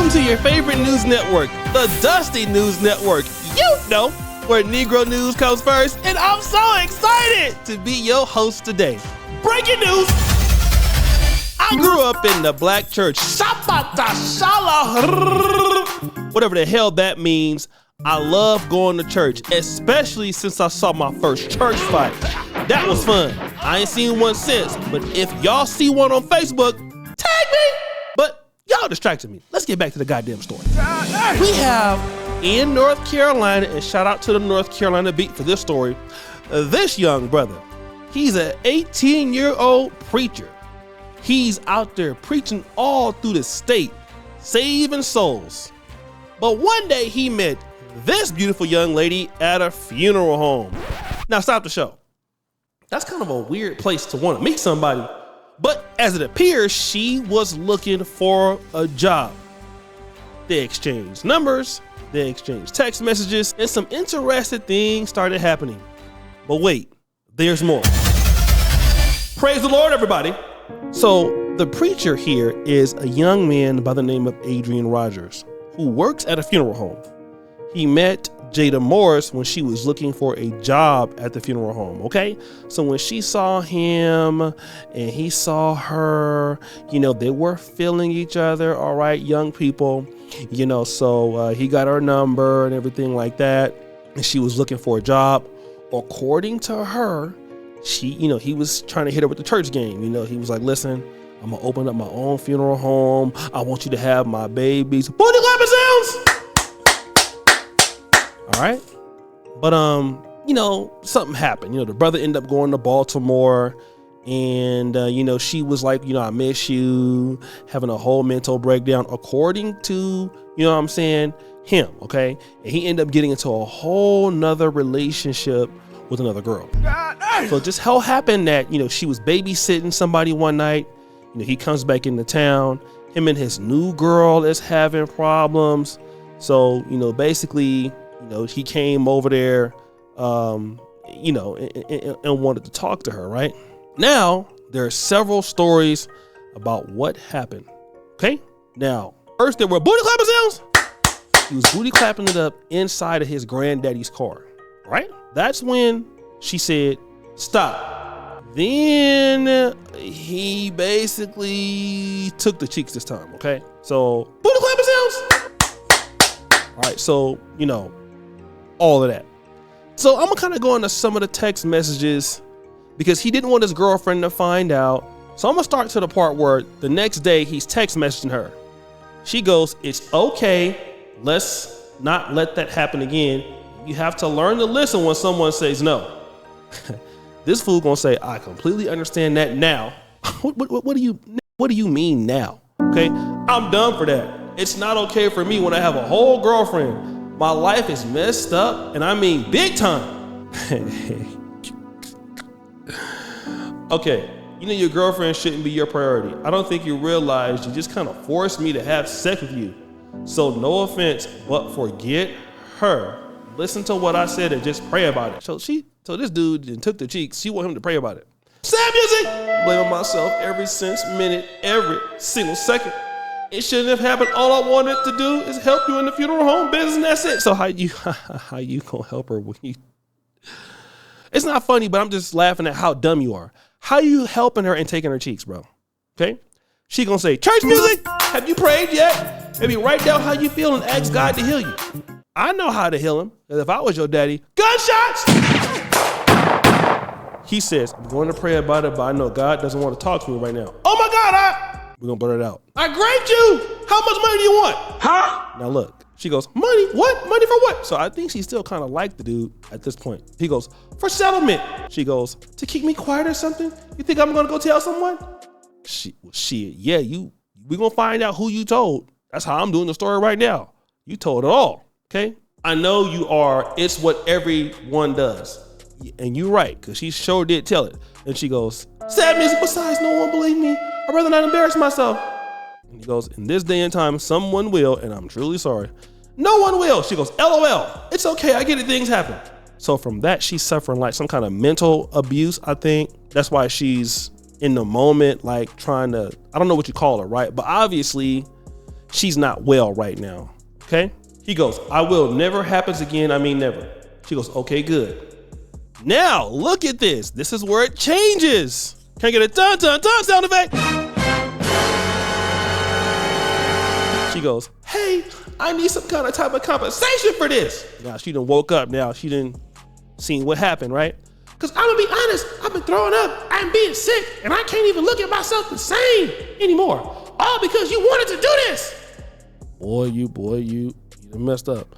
Welcome to your favorite news network, the Dusty News Network. You know where Negro news comes first, and I'm so excited to be your host today. Breaking news! I grew up in the black church. Whatever the hell that means. I love going to church, especially since I saw my first church fight. That was fun. I ain't seen one since, but if y'all see one on Facebook, tag me. But y'all distracted me. Let's get back to the goddamn story. We have in North Carolina, and shout out to the North Carolina beat for this story, this young brother. He's an 18-year-old preacher. He's out there preaching all through the state, saving souls. But one day he met this beautiful young lady at a funeral home. Now stop the show. That's kind of a weird place to want to meet somebody. But as it appears, she was looking for a job. They exchanged numbers, they exchanged text messages, and some interesting things started happening. But wait, there's more. Praise the Lord, everybody. So the preacher here is a young man by the name of Adrian Rogers, who works at a funeral home. He met Jada Morris when she was looking for a job at the funeral home, okay? So when she saw him and he saw her, they were feeling each other, all right, young people, so he got her number and everything like that, and she was looking for a job. According to her, he was trying to hit her with the church game. He was like, listen, I'm gonna open up my own funeral home. I want you to have my babies. Booty clapping sounds! All right. But, something happened. The brother ended up going to Baltimore and, she was like, I miss you, having a whole mental breakdown, according to, him. Okay. And he ended up getting into a whole nother relationship with another girl. So it just happened that, she was babysitting somebody one night. He comes back into town. Him and his new girl is having problems. So, basically, he came over there, and wanted to talk to her, right? Now, there are several stories about what happened. Okay? Now, first there were booty clapping sounds. He was booty clapping it up inside of his granddaddy's car, right? That's when she said, stop. Then he basically took the cheeks this time, okay? So, booty clapping sounds. All right, so, all of that. So I'm gonna kind of go into some of the text messages because he didn't want his girlfriend to find out. So I'm gonna start to the part where the next day he's text messaging her. She goes, it's okay. Let's not let that happen again. You have to learn to listen when someone says no. This fool gonna say, I completely understand that now. What do you mean now? Okay, I'm done for that. It's not okay for me when I have a whole girlfriend. My life is messed up, and I mean big time. Okay, your girlfriend shouldn't be your priority. I don't think you realize you just kind of forced me to have sex with you. So no offense, but forget her. Listen to what I said and just pray about it. So this dude took the cheeks. She want him to pray about it. Sad music. Blaming myself every minute, every single second. It shouldn't have happened. All I wanted to do is help you in the funeral home business, and that's it. So how you gonna help her when you? It's not funny, but I'm just laughing at how dumb you are. How you helping her and taking her cheeks, bro? Okay, she gonna say church music. Have you prayed yet? Maybe write down how you feel and ask God to heal you. I know how to heal him. If I was your daddy, gunshots. He says, I'm going to pray about it, but I know God doesn't want to talk to me right now. Oh my God, we're going to blurt it out. I graped you. How much money do you want? Huh? Now look, she goes, money? What? Money for what? So I think she still kind of liked the dude at this point. He goes, for settlement. She goes, to keep me quiet or something? You think I'm going to go tell someone? Yeah, we're going to find out who you told. That's how I'm doing the story right now. You told it all, okay? I know you are. It's what everyone does. And you're right, because she sure did tell it. And she goes, sad music, besides, no one believe me. I'd rather not embarrass myself. And he goes, in this day and time, someone will, and I'm truly sorry. No one will. She goes, LOL. It's okay, I get it, things happen. So from that, she's suffering like some kind of mental abuse, I think. That's why she's in the moment, like trying to, I don't know what you call her, right? But obviously, she's not well right now. Okay. He goes, I will. Never happens again. I mean, never. She goes, okay, good. Now look at this. This is where it changes. Can I get a dun dun dun sound effect? She goes, hey, I need some kind of type of compensation for this. Now she done woke up. Now she done seen what happened, right? Because I'm gonna be honest, I've been throwing up, I'm being sick, and I can't even look at myself the same anymore. All because you wanted to do this. Boy, you done messed up.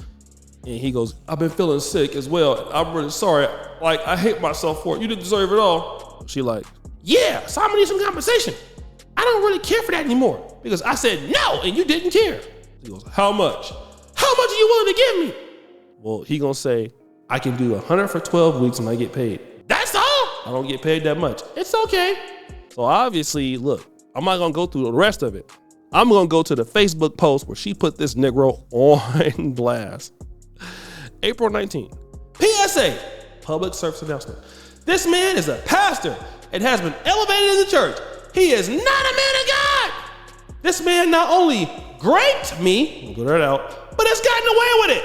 And he goes, I've been feeling sick as well. I'm really sorry. Like, I hate myself for it. You didn't deserve it all. She like, yeah, so I'm gonna need some compensation. I don't really care for that anymore because I said no and you didn't care. He goes, how much? How much are you willing to give me? Well, he gonna say, I can do 100 for 12 weeks and I get paid. That's all? I don't get paid that much. It's okay. So obviously, look, I'm not gonna go through the rest of it. I'm gonna go to the Facebook post where she put this Negro on blast. April 19th. PSA, public service announcement. This man is a pastor and has been elevated in the church. He is not a man of God. This man not only graped me, we'll get that out, but has gotten away with it.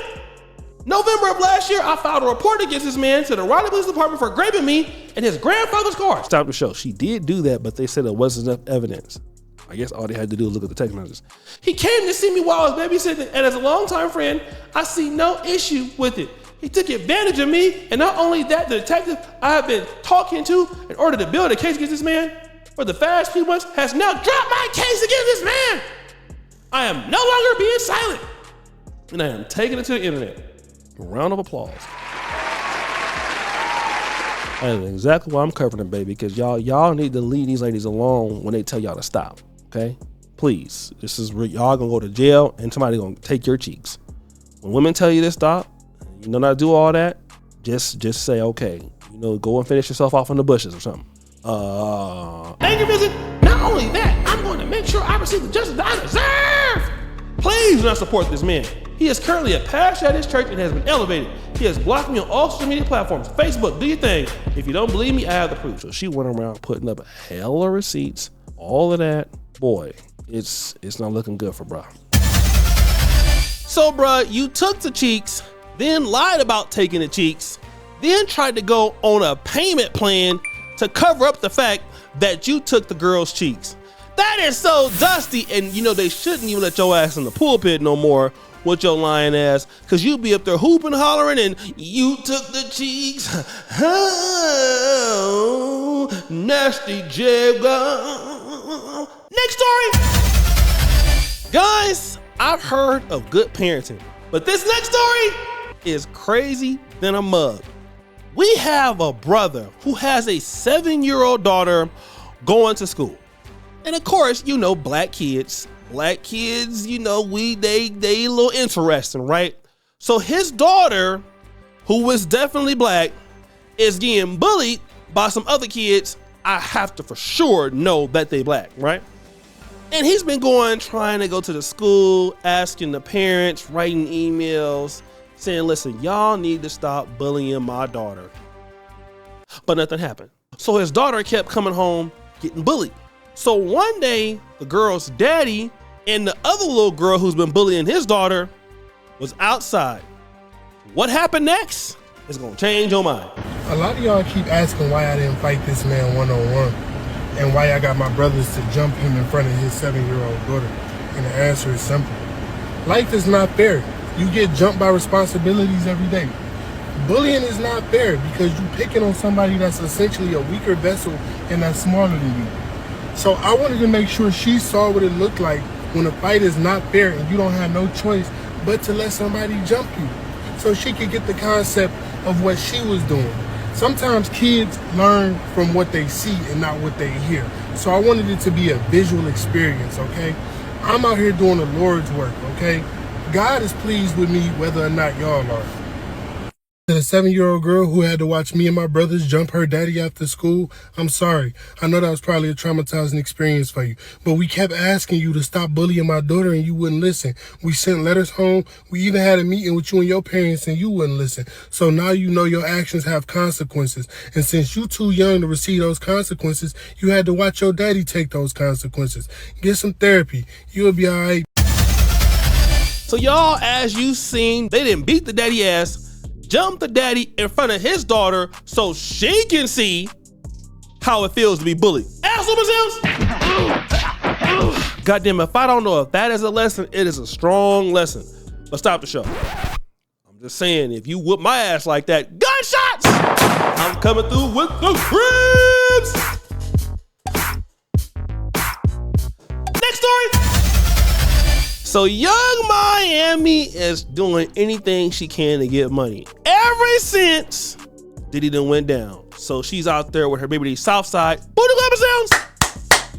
November of last year, I filed a report against this man to the Raleigh Police Department for graping me in his grandfather's car. Stop the show. She did do that, but they said there wasn't enough evidence. I guess all they had to do was look at the text messages. He came to see me while I was babysitting, and as a longtime friend, I see no issue with it. He took advantage of me, and not only that, the detective I have been talking to in order to build a case against this man for the past few months has now dropped my case against this man. I am no longer being silent, and I am taking it to the internet. A round of applause. That is exactly why I'm covering them, baby, because y'all need to leave these ladies alone when they tell y'all to stop, okay? Please, this is where y'all gonna go to jail and somebody gonna take your cheeks. When women tell you to stop, you know not to do all that, just say, okay, go and finish yourself off in the bushes or something. Thank you, visit. Not only that, I'm going to make sure I receive the justice that I deserve. Please do not support this man. He is currently a pastor at his church and has been elevated. He has blocked me on all social media platforms. Facebook, do your thing. If you don't believe me, I have the proof. So she went around putting up a hell of receipts, all of that. Boy, it's not looking good for bruh. So bruh, you took the cheeks, then lied about taking the cheeks, then tried to go on a payment plan to cover up the fact that you took the girl's cheeks. That is so dusty, and they shouldn't even let your ass in the pulpit no more with your lying ass, because you be up there hooping, hollering, and you took the cheeks. Oh, nasty jigger. Next story. Guys, I've heard of good parenting, but this next story is crazy than a mug. We have a brother who has a 7-year-old daughter going to school. And of course, black kids, they a little interesting, right? So his daughter, who is definitely black, is getting bullied by some other kids. I have to for sure know that they black, right? And he's been trying to go to the school, asking the parents, writing emails, saying, listen, y'all need to stop bullying my daughter. But nothing happened. So his daughter kept coming home getting bullied. So one day, the girl's daddy and the other little girl who's been bullying his daughter was outside. What happened next is gonna change your mind. A lot of y'all keep asking why I didn't fight this man one-on-one and why I got my brothers to jump him in front of his 7-year-old daughter. And the answer is simple. Life is not fair. You get jumped by responsibilities every day. Bullying is not fair because you're picking on somebody that's essentially a weaker vessel and that's smaller than you. So I wanted to make sure she saw what it looked like when a fight is not fair and you don't have no choice but to let somebody jump you, so she could get the concept of what she was doing. Sometimes kids learn from what they see and not what they hear. So I wanted it to be a visual experience, okay? I'm out here doing the Lord's work, okay? God is pleased with me whether or not y'all are. To the 7-year-old girl who had to watch me and my brothers jump her daddy after school, I'm sorry. I know that was probably a traumatizing experience for you, but we kept asking you to stop bullying my daughter and you wouldn't listen. We sent letters home. We even had a meeting with you and your parents and you wouldn't listen. So now you know your actions have consequences. And since you're too young to receive those consequences, you had to watch your daddy take those consequences. Get some therapy. You'll be all right. So y'all, as you seen, they didn't beat the daddy ass, jumped the daddy in front of his daughter so she can see how it feels to be bullied. Ask Super Sims. Goddamn, if I don't know if that is a lesson, it is a strong lesson. But stop the show. I'm just saying, if you whoop my ass like that, gunshots! I'm coming through with the cribs! Next story! So Young Miami is doing anything she can to get money. Ever since Diddy done went down. So she's out there with her baby Southside. Booty clapper sounds!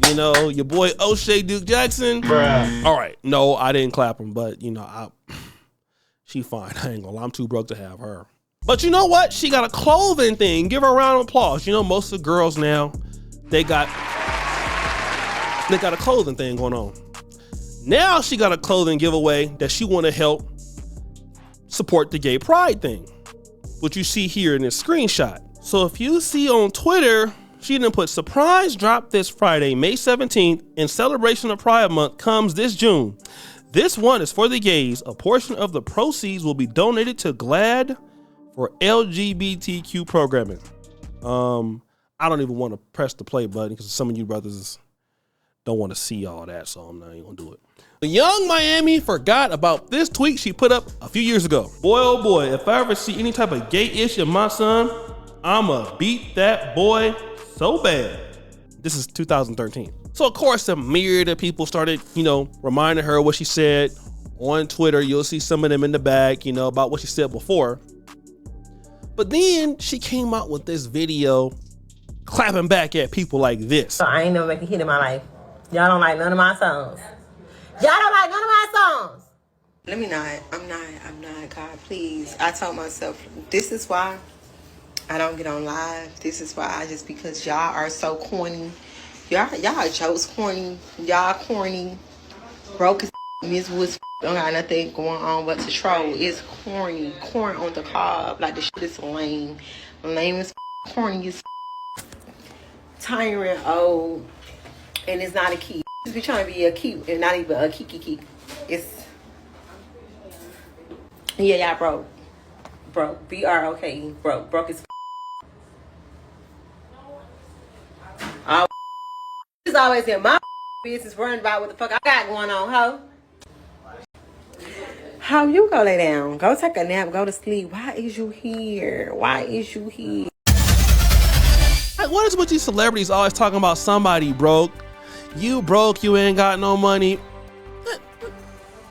You know, your boy O'Shea Duke Jackson. Bruh. All right, no, I didn't clap him, but you know, she fine. I ain't gonna lie, I'm too broke to have her. But you know what? She got a clothing thing. Give her a round of applause. You know, most of the girls now, they got a clothing thing going on. Now she got a clothing giveaway that she want to help support the gay pride thing, which you see here in this screenshot. So if you see on Twitter, she didn't put surprise drop this Friday, May 17th, in celebration of Pride Month comes this June. This one is for the gays. A portion of the proceeds will be donated to GLAAD for LGBTQ programming. I don't even want to press the play button because some of you brothers don't want to see all that, so I'm not even gonna do it. The Young Miami forgot about this tweet she put up a few years ago. Boy, oh boy, if I ever see any type of gay issue in my son, I'ma beat that boy so bad. This is 2013. So of course, a myriad of people started, you know, reminding her what she said on Twitter. You'll see some of them in the back, you know, about what she said before. But then she came out with this video clapping back at people like this. So I ain't never make a hit in my life. Y'all don't like none of my songs. Y'all don't like none of my songs. Let me not. I'm not. God, please. I told myself, this is why I don't get on live. This is why because y'all are so corny. Y'all jokes corny. Y'all corny. Broke as Ms. Woods don't got nothing going on but to troll. It's corny. Corn on the cob. Like the shit is lame. Lame as corny as tyrant old. And it's not a key. Just be trying to be a cute and not even a kiki. It's y'all broke. BROKE. Broke as all is always in my business worrying about what the fuck I got going on, ho. How you go lay down? Go take a nap. Go to sleep. Why is you here? Like, what is with these celebrities always talking about somebody broke? You broke, you ain't got no money.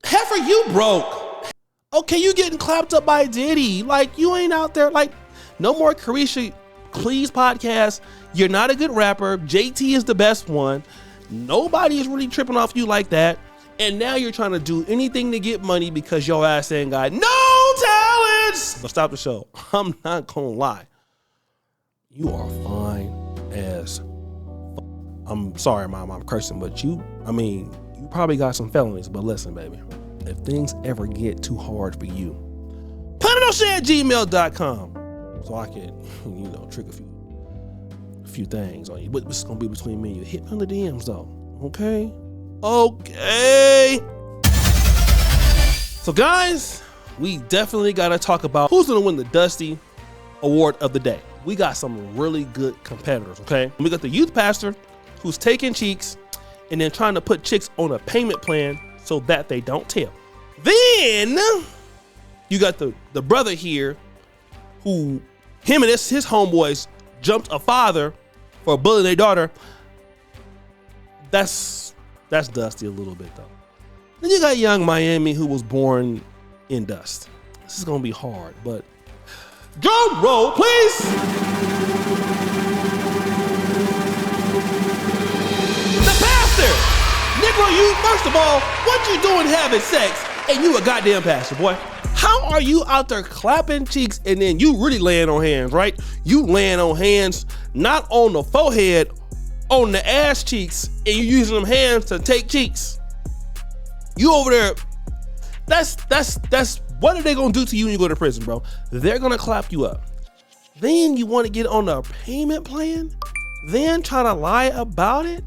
Heifer, you broke. Okay, you getting clapped up by Diddy. Like, you ain't out there. Like, no more Carisha Please podcast. You're not a good rapper. JT is the best one. Nobody is really tripping off you like that. And now you're trying to do anything to get money because your ass ain't got no talents. But stop the show. I'm not gonna lie. You are fine as I'm sorry, Mom, I'm cursing, but you probably got some felonies, but listen, baby, if things ever get too hard for you, put it on share@gmail.com so I can, you know, trick a few things on you, but it's gonna be between me and you. Hit me on the DMs though, okay? Okay. So guys, we definitely gotta talk about who's gonna win the Dusty Award of the day. We got some really good competitors, okay? We got the youth pastor who's taking cheeks and then trying to put chicks on a payment plan so that they don't tell. Then you got the brother here who him and his homeboys jumped a father for bullying their daughter. That's dusty a little bit though. Then you got Young Miami who was born in dust. This is gonna be hard, but drum roll, please. Negro, you, first of all, what you doing having sex and you a goddamn pastor, boy? How are you out there clapping cheeks and then you really laying on hands, right? You laying on hands, not on the forehead, on the ass cheeks, and you using them hands to take cheeks. You over there, that's what are they gonna do to you when you go to prison, bro? They're gonna clap you up. Then you wanna get on a payment plan? Then try to lie about it?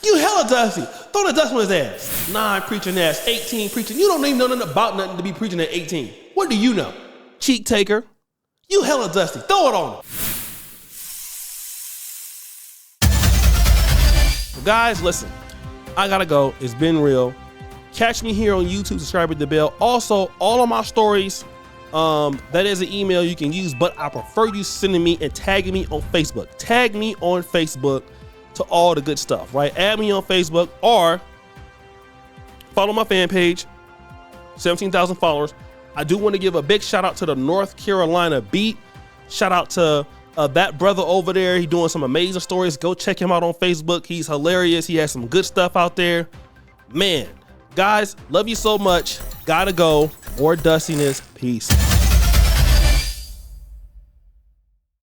You hella dusty. Throw the dust on his ass. 9 preaching ass, 18 preaching. You don't even know nothing about nothing to be preaching at 18. What do you know? Cheek taker. You hella dusty. Throw it on him. Well, guys, listen. I gotta go. It's been real. Catch me here on YouTube. Subscribe to the bell. Also, all of my stories, that is an email you can use, but I prefer you sending me and tagging me on Facebook. Tag me on Facebook to all the good stuff, right? Add me on Facebook or follow my fan page, 17,000 followers. I do want to give a big shout out to the North Carolina Beat. Shout out to that brother over there. He's doing some amazing stories. Go check him out on Facebook. He's hilarious. He has some good stuff out there. Man, guys, love you so much. Gotta go. More dustiness. Peace.